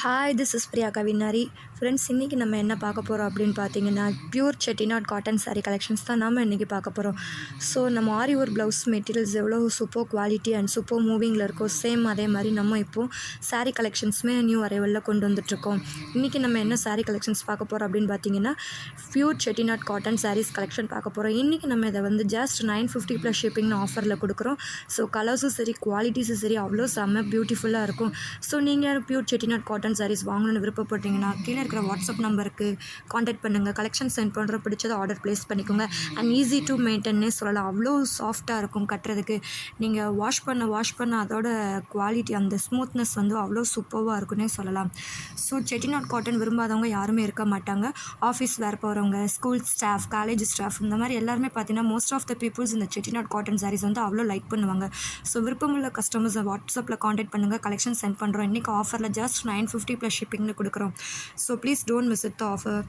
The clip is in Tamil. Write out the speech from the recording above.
Hi this is Priya Kavinari. Friends, இன்றைக்கி நம்ம என்ன பார்க்க போகிறோம் அப்படின்னு பார்த்தீங்கன்னா, pure Chettinad cotton sari collections தான் நம்ம இன்றைக்கி பார்க்க போகிறோம். ஸோ நம்ம ஆரி ஒர்க் ப்ளவுஸ் மெட்டீரியல்ஸ் எவ்வளோ சூப்பர் குவாலிட்டி அண்ட் சூப்பர் மூவிங்கில் இருக்கோ, சேம் அதே மாதிரி நம்ம இப்போது சாரீ கலெக்ஷன்ஸுமே நியூ அரைவலில் கொண்டு வந்துட்ருக்கோம். இன்றைக்கி நம்ம என்ன சாரீ கலெக்ஷன்ஸ் பார்க்க போகிறோம் அப்படின்னு பார்த்தீங்கன்னா, pure Chettinad cotton sarees collection பார்க்க போகிறோம். இன்றைக்கி நம்ம இதை வந்து ஜஸ்ட் 950 ப்ளஸ் ஷிப்பிங்னு ஆஃபரில் கொடுக்குறோம். ஸோ கலர்ஸும் சரி, குவாலிட்டிஸும் சரி, அவ்வளோ செம்ம பியூட்டிஃபுல்லாக இருக்கும். ஸோ நீங்கள் பியூர் செட்டிநாட் காட்டன் சாரீஸ் வாங்கணும்னு விருப்பப்பட்டீங்கன்னா கீழே இருக்கிற வாட்ஸ்அப் நம்பருக்கு காண்டாக்ட் பண்ணுங்கள். கலெக்ஷன் சென்ட் பண்ணுற பிடிச்சதை ஆர்டர் ப்ளேஸ் பண்ணிக்கோங்க. அண்ட் ஈஸி டு மெயின்டென்னே சொல்லலாம். அவ்வளோ சாஃப்டாக இருக்கும் கட்டுறதுக்கு. நீங்கள் வாஷ் பண்ண அதோட குவாலிட்டி, அந்த ஸ்மூத்னஸ் வந்து அவ்வளோ சூப்பராக இருக்குன்னே சொல்லலாம். ஸோ செட்டிநாட் காட்டன் விரும்பாதவங்க யாருமே இருக்க மாட்டாங்க. ஆஃபீஸ் வேர் போகிறவங்க, ஸ்கூல் ஸ்டாஃப், காலேஜ் ஸ்டாஃப், இந்த மாதிரி எல்லாருமே பார்த்தீங்கன்னா மோஸ்ட் ஆஃப் த பீப்புள்ஸ் இந்த செட்டிநாட் காட்டன் சாரீஸ் வந்து அவ்வளோ லைக் பண்ணுவாங்க. ஸோ விருப்பமுள்ள கஸ்டமர்ஸை வாட்ஸ்அப்பில் காண்டாக்ட் பண்ணுங்கள். கலெக்ஷன் சென்ட் பண்ணுறோம். இன்றைக்கி ஆஃபரில் ஜஸ்ட் 950 ப்ளஸ் ஷிப்பிங்னு கொடுக்குறோம். So please don't miss it the offer.